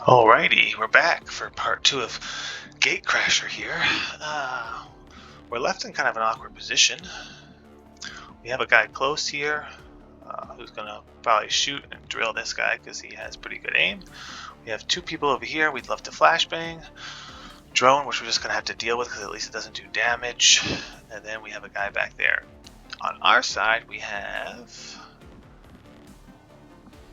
Alrighty, we're back for part 2 of Gatecrasher here. We're left in kind of an awkward position. We have a guy close here who's going to probably shoot and drill this guy because he has pretty good aim. We have 2 people over here we'd love to flashbang. Drone, which we're just going to have to deal with because at least it doesn't do damage. And then we have a guy back there. On our side, we have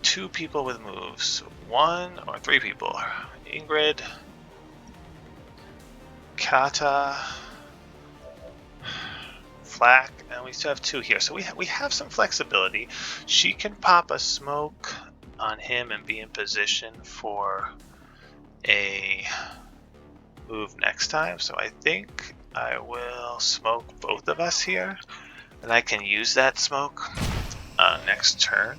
2 people with moves. 1 or 3 people. Ingrid, Kata, Flak, and we still have 2 here. So we have some flexibility. She can pop a smoke on him and be in position for a move next time. So I think I will smoke both of us here, and I can use that smoke next turn.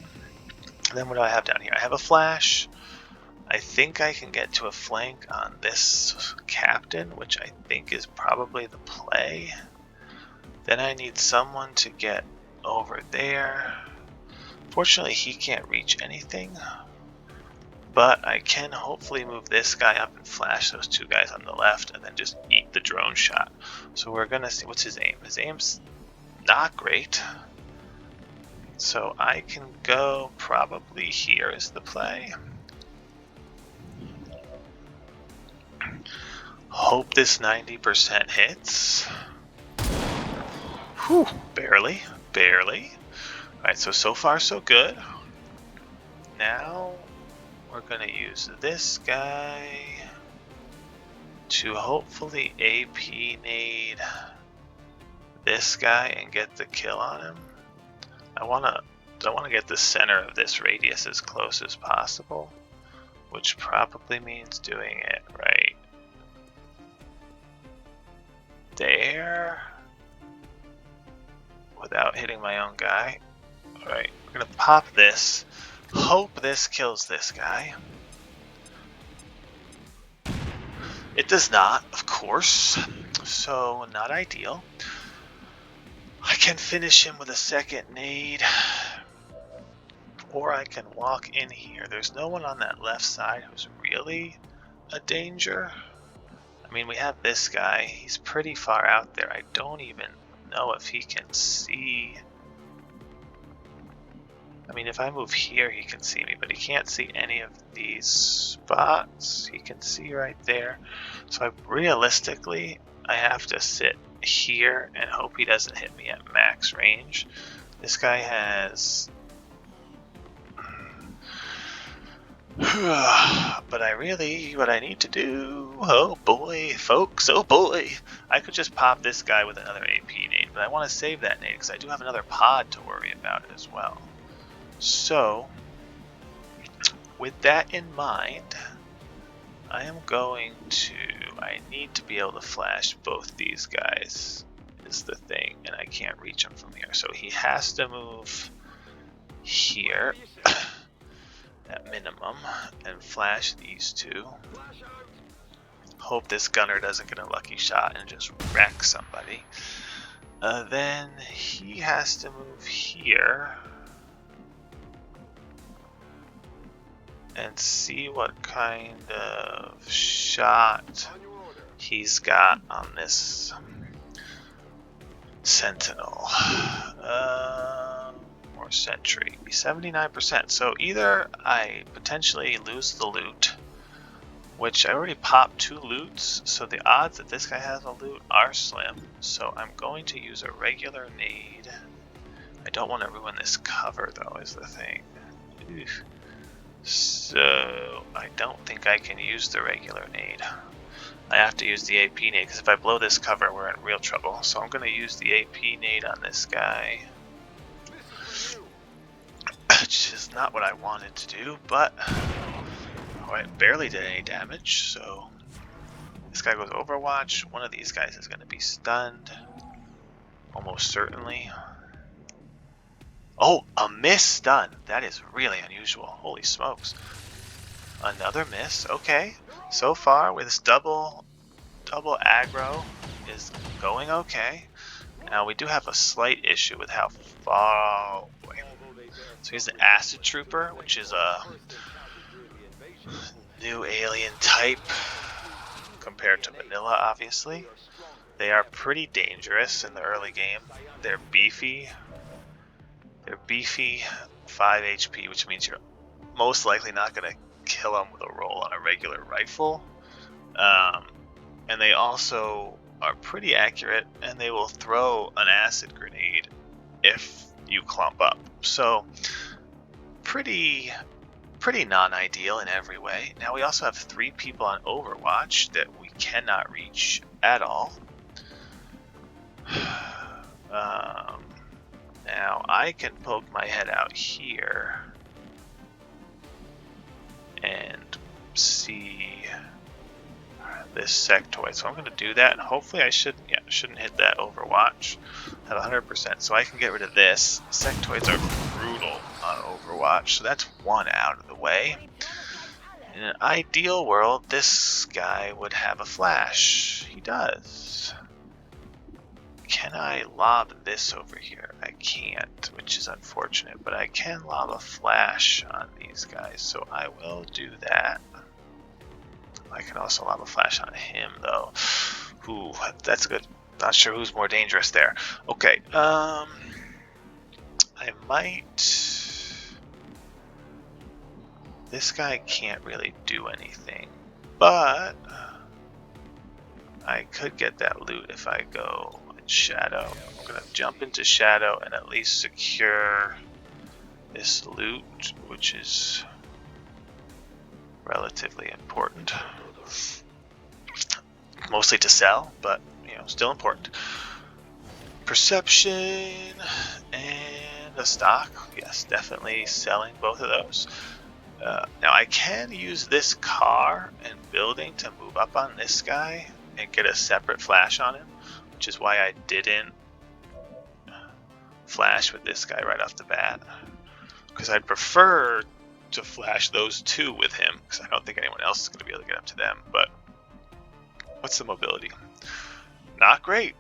And then what do I have down here? I have a flash. I think I can get to a flank on this captain, which I think is probably the play. Then I need someone to get over there. Fortunately, he can't reach anything, but I can hopefully move this guy up and flash those 2 guys on the left and then just eat the drone shot. So we're gonna see, what's his aim? His aim's not great. So I can go probably here is the play. Hope this 90% hits. Whew, barely. Alright, so far so good. Now we're gonna use this guy to hopefully AP nade this guy and get the kill on him. I wanna get the center of this radius as close as possible, which probably means doing it right there without hitting my own guy. Alright, we're gonna pop this. Hope this kills this guy. It does not, of course, so not ideal. I can finish him with a second nade, or I can walk in here. There's no one on that left side who's really a danger. I mean, we have this guy. He's pretty far out there. I don't even know if he can see. I mean, if I move here, he can see me, but he can't see any of these spots. He can see right there. So realistically, I have to sit here and hope he doesn't hit me at max range. This guy has... But what I need to do, oh boy, folks, oh boy. I could just pop this guy with another AP nade, but I want to save that nade because I do have another pod to worry about as well. So, with that in mind, I need to be able to flash both these guys is the thing, and I can't reach him from here. So he has to move here at minimum and flash these 2. Hope this gunner doesn't get a lucky shot and just wreck somebody. Then he has to move here and see what kind of shot he's got on this sentinel or sentry. 79%. So either I potentially lose the loot, which I already popped 2 loots, so the odds that this guy has a loot are slim. So I'm going to use a regular nade. I don't want to ruin this cover though, is the thing. Oof. So I don't think I can use the regular nade. I have to use the AP nade because if I blow this cover, we're in real trouble. So I'm going to use the AP nade on this guy, which is not what I wanted to do, but I barely did any damage. So this guy goes Overwatch. One of these guys is going to be stunned, almost certainly. Oh, a miss stun. That is really unusual. Holy smokes. Another miss. Okay. So far with this double aggro is going okay. Now we do have a slight issue with how far away. So here's the Acid Trooper, which is a new alien type compared to vanilla, obviously. They are pretty dangerous in the early game. They're beefy. They're beefy, 5 HP, which means you're most likely not going to kill them with a roll on a regular rifle. And they also are pretty accurate, and they will throw an acid grenade if you clump up. So pretty non-ideal in every way. Now we also have 3 people on Overwatch that we cannot reach at all. Now I can poke my head out here and see this sectoid. So I'm going to do that, and hopefully I shouldn't hit that Overwatch at 100%. So I can get rid of this. Sectoids are brutal on Overwatch, so that's one out of the way. In an ideal world, this guy would have a flash. He does. Can I lob this over here? I can't, which is unfortunate, but I can lob a flash on these guys, so I will do that. I can also lob a flash on him, though. Ooh, that's good. Not sure who's more dangerous there. Okay, I might... This guy can't really do anything, but I could get that loot if I go in Shadow. I'm gonna jump into Shadow and at least secure this loot, which is relatively important. Mostly to sell, but you know, still important. Perception and a stock. Yes, definitely selling both of those. Now I can use this car and building to move up on this guy and get a separate flash on him, which is why I didn't flash with this guy right off the bat, because I'd prefer to flash those 2 with him, because I don't think anyone else is going to be able to get up to them. But what's the mobility? Not great.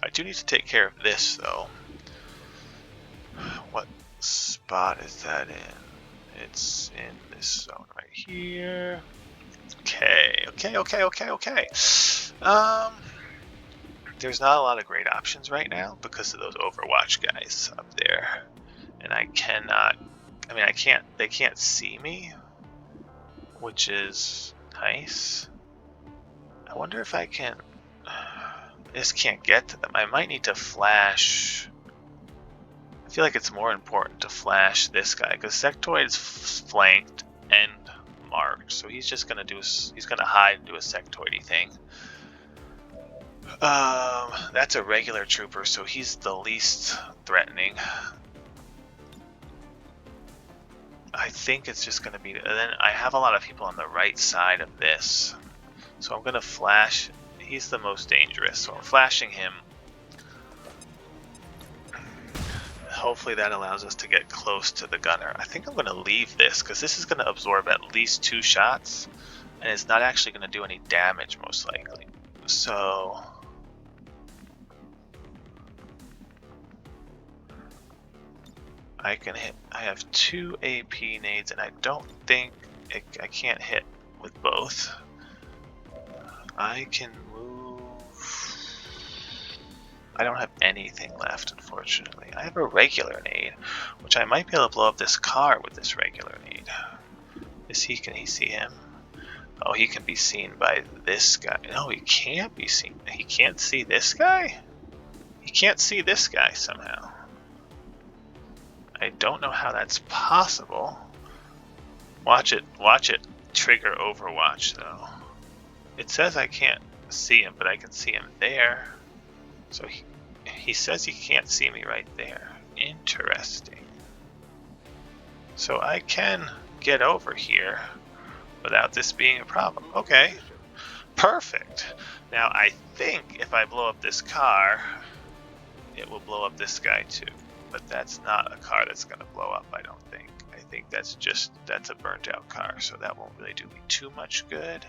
I do need to take care of this, though. What spot is that in? It's in this zone right here. Okay. There's not a lot of great options right now because of those Overwatch guys up there. And I cannot, they can't see me, which is nice. I wonder if I can, I just can't get to them. I might need to flash. I feel like it's more important to flash this guy because Sectoid's flanked and marked, so he's just gonna hide and do a sectoidy thing. That's a regular trooper, so he's the least threatening. I think it's just gonna be, and then I have a lot of people on the right side of this, so I'm gonna flash. He's the most dangerous, so I'm flashing him. Hopefully that allows us to get close to the gunner. I think I'm going to leave this because this is going to absorb at least 2 shots and it's not actually going to do any damage most likely. So I can hit. I have 2 AP nades and I don't think I can't hit with both. I can move. I don't have anything left, unfortunately. I have a regular nade, which I might be able to blow up this car with this regular nade. Can he see him? Oh, he can be seen by this guy. No, he can't be seen. He can't see this guy? He can't see this guy somehow. I don't know how that's possible. Watch it trigger Overwatch, though. It says I can't see him, but I can see him there. So he says he can't see me right there. Interesting. So I can get over here without this being a problem. Okay, perfect. Now I think if I blow up this car, it will blow up this guy too. But that's not a car that's going to blow up, I don't think. I think that's a burnt out car, so that won't really do me too much good.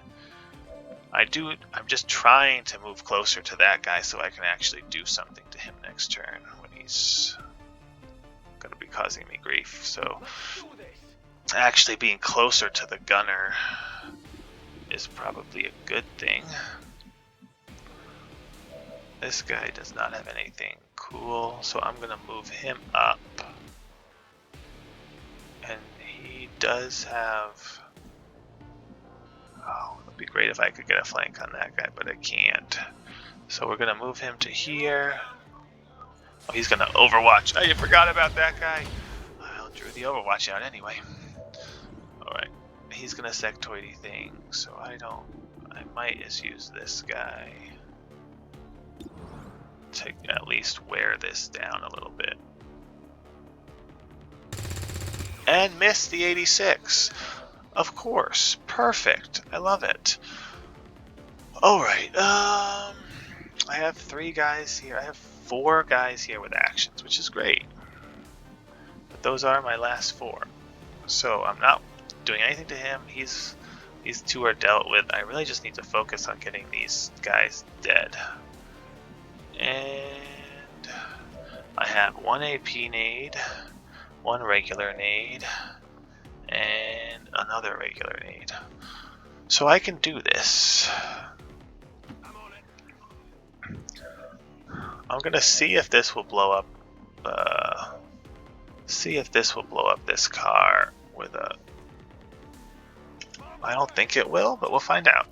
I'm just trying to move closer to that guy so I can actually do something to him next turn when he's going to be causing me grief. So actually being closer to the gunner is probably a good thing. This guy does not have anything cool, so I'm going to move him up. And he does have... Oh, it would be great if I could get a flank on that guy, but I can't. So we're going to move him to here. Oh, he's going to overwatch. I forgot about that guy. I drew the overwatch out anyway. Alright, he's going to sectoidy thing, so I might just use this guy to at least wear this down a little bit. And miss the 86. Of course. Perfect. I love it. Alright, I have 3 guys here. I have 4 guys here with actions, which is great. But those are my last 4. So I'm not doing anything to him. These 2 are dealt with. I really just need to focus on getting these guys dead. And I have 1 AP nade, 1 regular nade, and another regular nade. So I can do this. I'm gonna see if this will blow up. This car with a. I don't think it will, but we'll find out.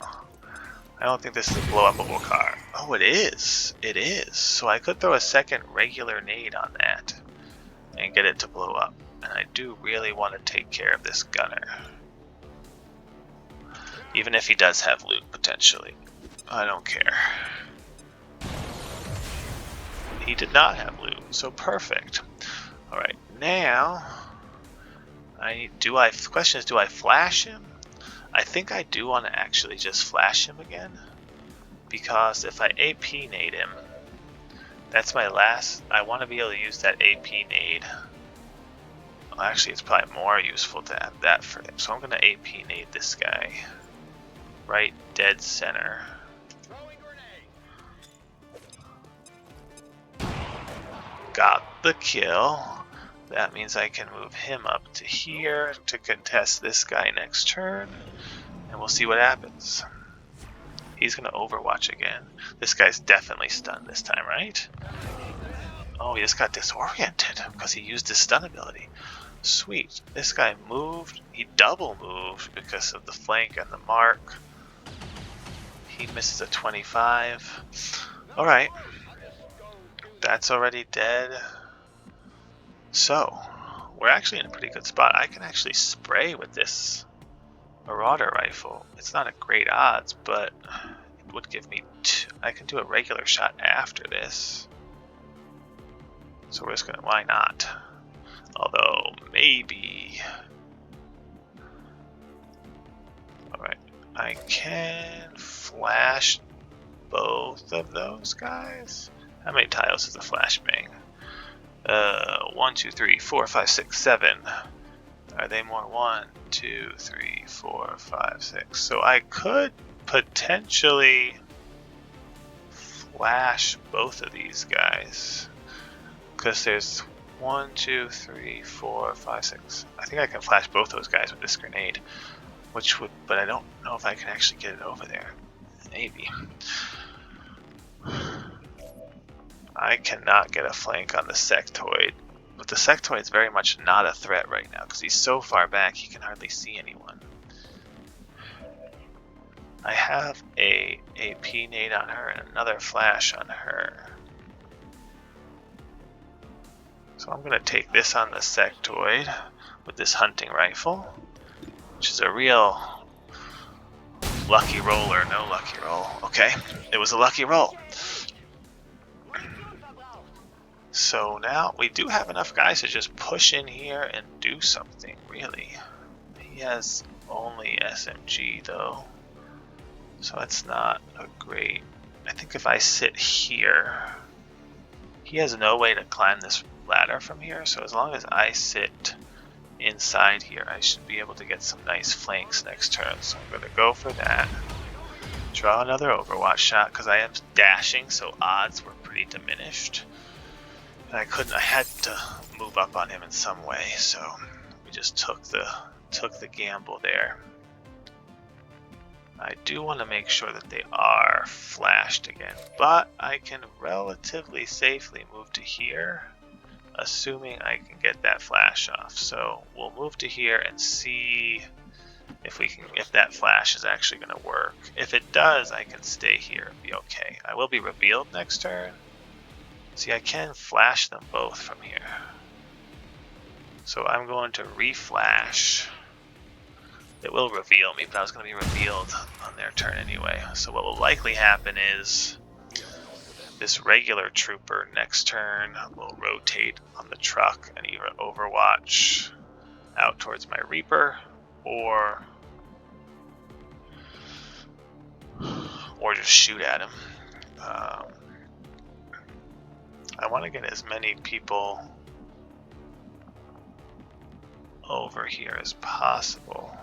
I don't think this is a blow-upable car. Oh, it is. It is. So I could throw a second regular nade on that and get it to blow up. And I do really want to take care of this gunner. Even if he does have loot, potentially. I don't care. He did not have loot, so perfect. Alright, now... the question is, do I flash him? I think I do want to actually just flash him again. Because if I AP nade him, that's my last... I want to be able to use that AP nade. Well, actually, it's probably more useful to have that for him. So I'm going to AP nade this guy. Right dead center. Got the kill. That means I can move him up to here to contest this guy next turn. And we'll see what happens. He's going to overwatch again. This guy's definitely stunned this time, right? Oh, he just got disoriented because he used his stun ability. Sweet. This guy moved. He double moved because of the flank and the mark. He misses a 25. Alright. That's already dead. So, we're actually in a pretty good spot. I can actually spray with this Marauder rifle. It's not a great odds, but it would give me I can do a regular shot after this. So we're just gonna, why not? Although, maybe. Alright, I can flash both of those guys. How many tiles is a flashbang? 1, 2, 3, 4, 5, 6, 7. Are they more? 1, 2, 3, 4, 5, 6. So I could potentially flash both of these guys. Because there's 1, 2, 3, 4, 5, 6. I think I can flash both those guys with this grenade. Which would, but I don't know if I can actually get it over there. Maybe. I cannot get a flank on the sectoid. But the sectoid is very much not a threat right now because he's so far back he can hardly see anyone. I have a AP nade on her and another flash on her. So I'm going to take this on the sectoid with this hunting rifle, which is a real lucky roll or no lucky roll. Okay, it was a lucky roll. So now we do have enough guys to just push in here and do something, really. He has only SMG though, so it's not a great... I think if I sit here, he has no way to climb this ladder from here, so as long as I sit inside here, I should be able to get some nice flanks next turn. So I'm going to go for that. Draw another Overwatch shot because I am dashing, so odds were pretty diminished. And I had to move up on him in some way, so we just took the gamble there. I do want to make sure that they are flashed again, but I can relatively safely move to here, assuming I can get that flash off. So we'll move to here and see if that flash is actually going to work. If it does, I can stay here and be okay. I will be revealed next turn. See, I can flash them both from here. So I'm going to reflash. It will reveal me, but I was going to be revealed on their turn anyway. So what will likely happen is this regular trooper next turn will rotate on the truck and either Overwatch out towards my Reaper or just shoot at him. I want to get as many people over here as possible.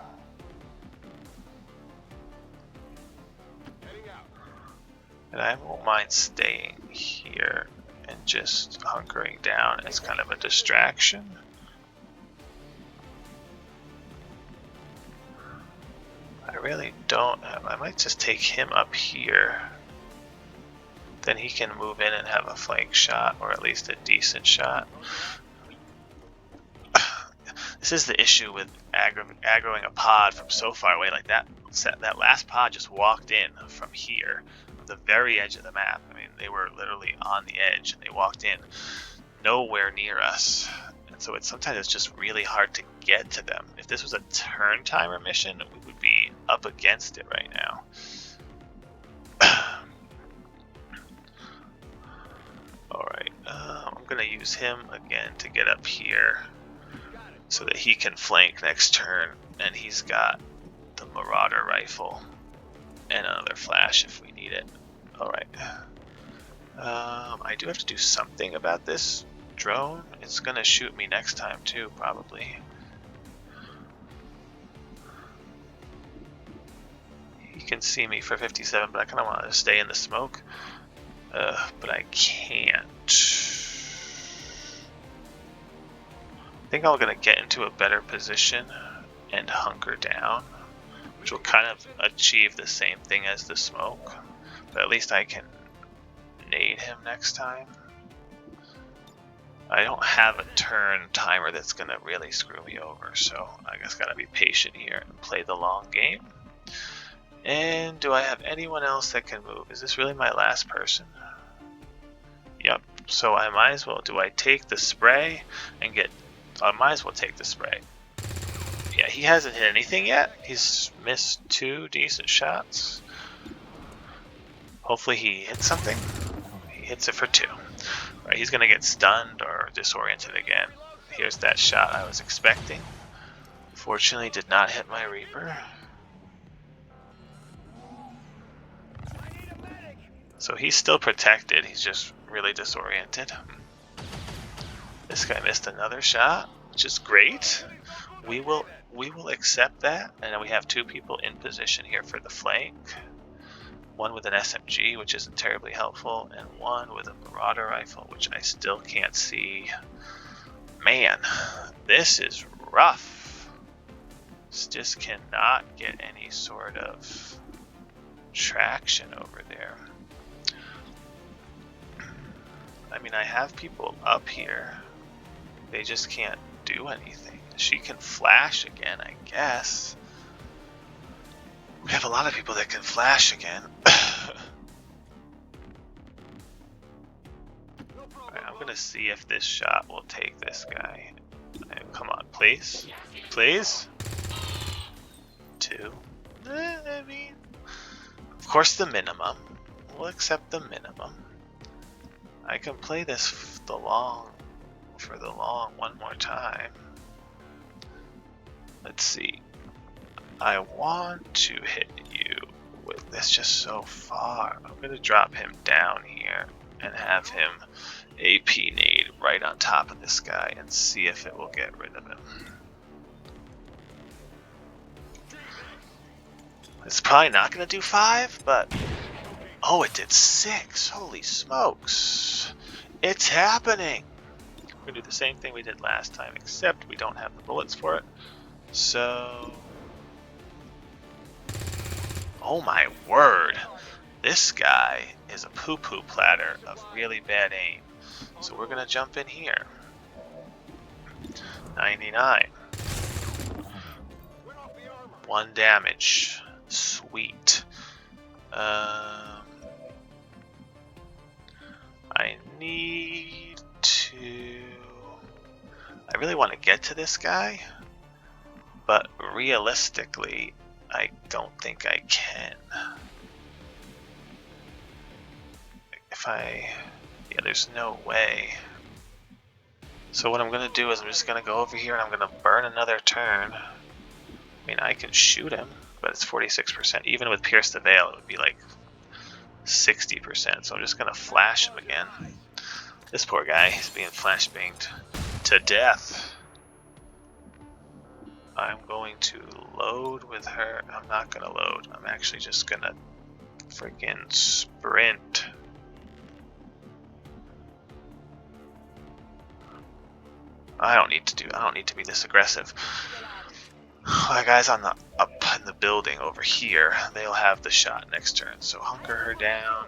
And I won't mind staying here and just hunkering down as kind of a distraction. I really don't have, I might just take him up here. Then he can move in and have a flank shot, or at least a decent shot. This is the issue with aggroing a pod from so far away like that. That last pod just walked in from here, the very edge of the map. I mean, they were literally on the edge and they walked in nowhere near us. And so sometimes it's just really hard to get to them. If this was a turn timer mission, we would be up against it right now. Alright, I'm going to use him again to get up here so that he can flank next turn, and he's got the Marauder rifle and another flash if we need it. Alright. I do have to do something about this drone. It's going to shoot me next time too, probably. He can see me for 57, but I kind of want to stay in the smoke. But I can't. I think I'm going to get into a better position and hunker down, which will kind of achieve the same thing as the smoke. But at least I can nade him next time. I don't have a turn timer that's going to really screw me over, so I just got to be patient here and play the long game. And do I have anyone else that can move? Is this really my last person? Yep. So I might as well. Do I take the spray and get... I might as well take the spray. Yeah, he hasn't hit anything yet. He's missed 2 decent shots. Hopefully he hits something. He hits it for 2. Right, he's going to get stunned or disoriented again. Here's that shot I was expecting. Fortunately, did not hit my Reaper. So he's still protected, he's just really disoriented. This guy missed another shot, which is great. We will accept that, and then we have 2 people in position here for the flank. One with an SMG, which isn't terribly helpful, and one with a Marauder rifle, which I still can't see. Man, this is rough. This just cannot get any sort of traction over there. I mean, I have people up here. They just can't do anything. She can flash again, I guess. We have a lot of people that can flash again. Alright, I'm gonna see if this shot will take this guy. Come on, please. Please? 2. I mean, of course the minimum. We'll accept the minimum. I can play this for the long one more time. Let's see. I want to hit you with this just so far. I'm going to drop him down here and have him AP nade right on top of this guy and see if it will get rid of him. It's probably not going to do 5, but... Oh, it did 6. Holy smokes. It's happening. We're going to do the same thing we did last time, except we don't have the bullets for it. So... Oh my word. This guy is a poo-poo platter of really bad aim. So we're going to jump in here. 99. 1 damage. Sweet. I need to... I really want to get to this guy, but realistically, I don't think I can. Yeah, there's no way. So what I'm going to do is I'm just going to go over here and I'm going to burn another turn. I mean, I can shoot him, but it's 46%. Even with Pierce the Veil, it would be like 60%. So I'm just going to flash him again. This poor guy is being flashbanged to death. I'm going to load with her. I'm not going to load. I'm actually just going to freaking sprint. I don't need to be this aggressive. My guys on the up in the building over here, they'll have the shot next turn. So hunker her down.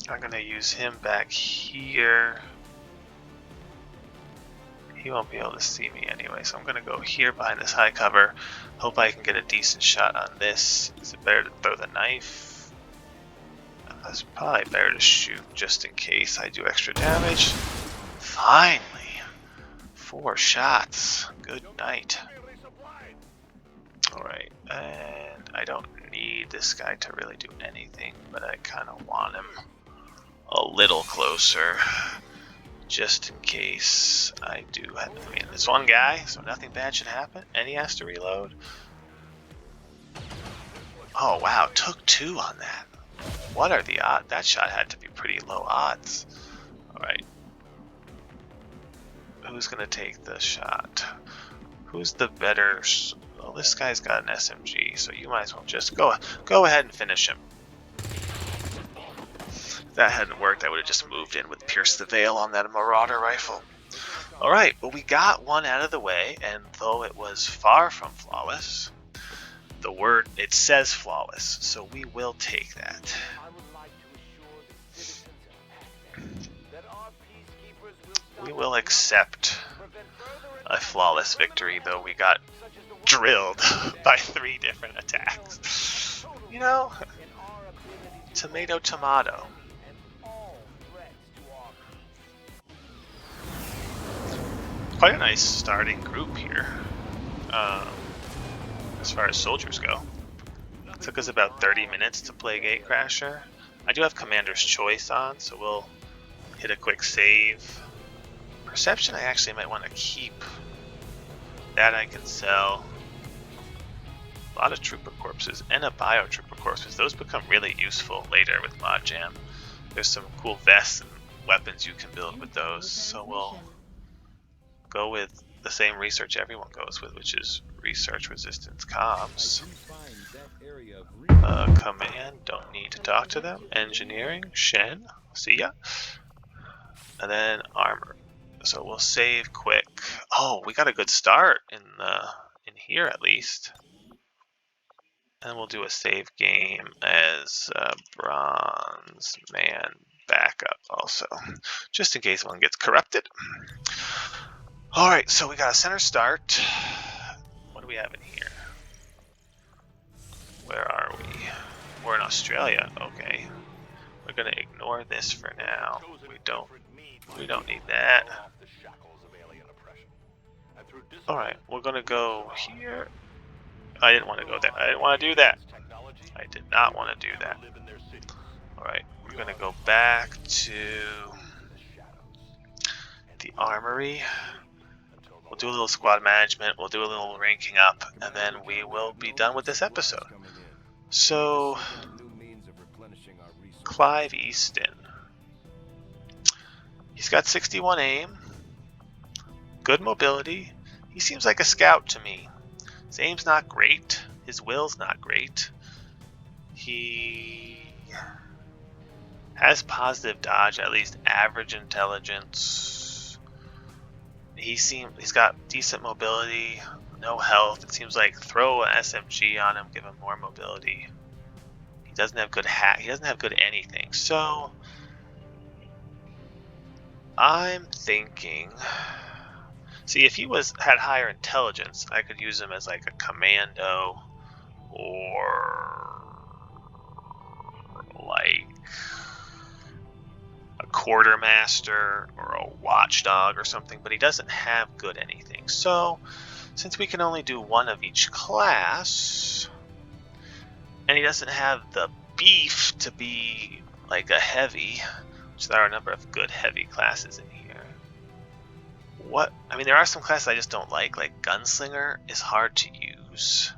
I'm gonna use him back here. He won't be able to see me anyway, so I'm gonna go here behind this high cover. Hope I can get a decent shot on this. Is it better to throw the knife? It's probably better to shoot just in case I do extra damage. Finally! 4 shots. Good night. Alright, and I don't need this guy to really do anything, but I kind of want him a little closer. Just in case I do have... I mean, there's one guy, so nothing bad should happen. And he has to reload. Oh wow, took 2 on that. What are the odds? That shot had to be pretty low odds. Alright. Who's going to take the shot? Who's the better... Well, this guy's got an SMG, so you might as well just go ahead and finish him. If that hadn't worked, I would have just moved in with Pierce the Veil on that Marauder rifle. Alright, well we got one out of the way, and though it was far from flawless, the word, it says flawless, so we will take that. We will accept a flawless victory, though we got drilled by 3 different attacks. You know, tomato, tomato. Quite a nice starting group here. As far as soldiers go. It took us about 30 minutes to play Gatecrasher. I do have Commander's Choice on, so we'll hit a quick save. Perception I actually might want to keep. That I can sell. A lot of Trooper Corpses and a Bio Trooper Corpses. Those become really useful later with ModJam. There's some cool vests and weapons you can build with those, so we'll go with the same research everyone goes with, which is research resistance comms. Command, don't need to talk to them. Engineering, Shen, see ya. And then armor. So we'll save quick. Oh, we got a good start in here at least. And we'll do a save game as bronze man backup also, just in case one gets corrupted. Alright, so we got a center start. What do we have in here? Where are we? We're in Australia. Okay. We're gonna ignore this for now. We don't need that. Alright, we're gonna go here. I didn't want to go there. I didn't want to do that. I did not want to do that. Alright, we're gonna go back to the armory. We'll do a little squad management, we'll do a little ranking up, and then we will be done with this episode. So, Clive Easton. He's got 61 aim. Good mobility. He seems like a scout to me. His aim's not great. His will's not great. He has positive dodge, at least average intelligence. He's got decent mobility, no health. It seems like throw an SMG on him, give him more mobility. He doesn't have good hack. He doesn't have good anything. So I'm thinking, see, if he had higher intelligence, I could use him as like a commando or like a quartermaster or a watchdog or something, but he doesn't have good anything. So since we can only do one of each class, and he doesn't have the beef to be like a heavy, which there are a number of good heavy classes in here. I mean, there are some classes I just don't like Gunslinger is hard to use.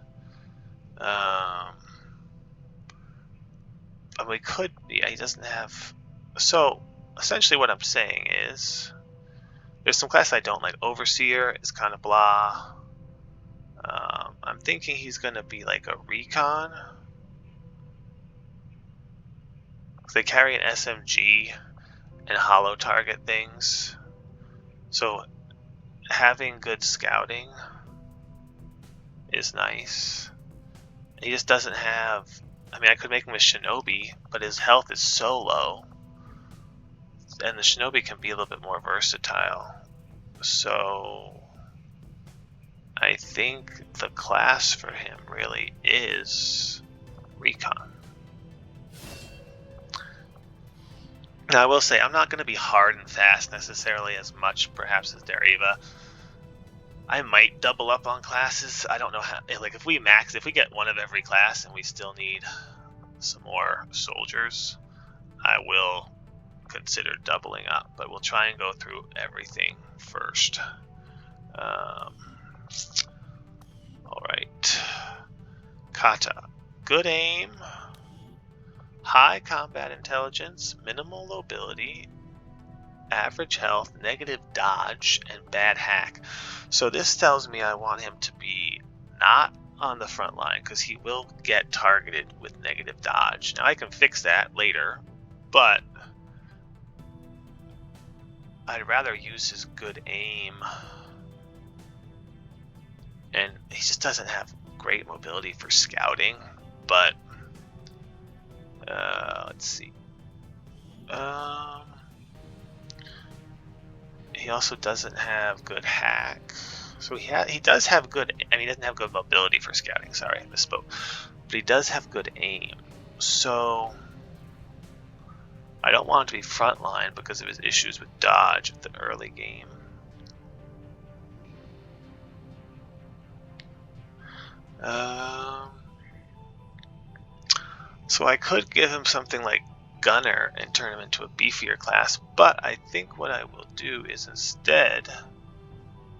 And we could, yeah, he doesn't have, so essentially what I'm saying is there's some classes I don't like. Overseer is kind of blah. I'm thinking he's going to be like a recon. They carry an SMG and hollow target things. So having good scouting is nice. He just doesn't have, I mean, I could make him a shinobi, but his health is so low. And the shinobi can be a little bit more versatile. So I think the class for him really is recon. Now, I will say, I'm not going to be hard and fast necessarily as much, perhaps, as Deriva. I might double up on classes. I don't know how. Like, if we get one of every class and we still need some more soldiers, I will consider doubling up. But we'll try and go through everything first. Alright. Kata. Good aim. High combat intelligence, minimal mobility, average health, negative dodge, and bad hack. So this tells me I want him to be not on the front line because he will get targeted with negative dodge. Now I can fix that later, but I'd rather use his good aim. And he just doesn't have great mobility for scouting, but let's see. He also doesn't have good hack. So he does have good, I mean, he doesn't have good mobility for scouting. Sorry, I misspoke. But he does have good aim. So I don't want him to be frontline because of his issues with dodge at the early game. So I could give him something like Gunner and turn him into a beefier class, but I think what I will do is instead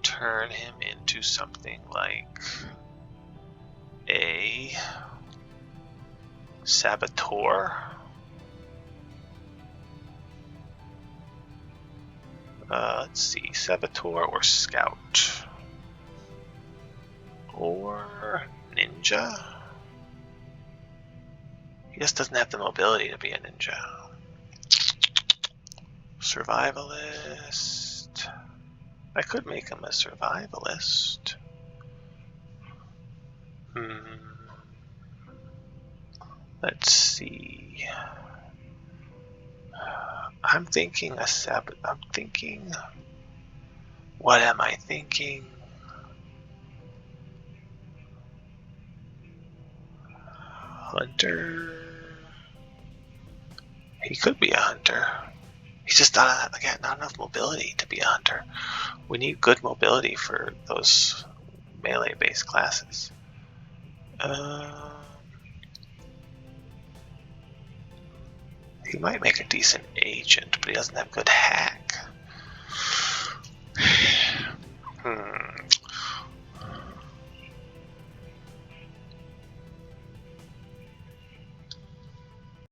turn him into something like a Saboteur. Let's see, Saboteur or Scout or Ninja. He just doesn't have the mobility to be a ninja. Survivalist. I could make him a survivalist. Let's see. I'm thinking what am I thinking? Hunter. He could be a hunter. He's just not enough mobility to be a hunter. We need good mobility for those melee-based classes. He might make a decent agent, but he doesn't have good hack.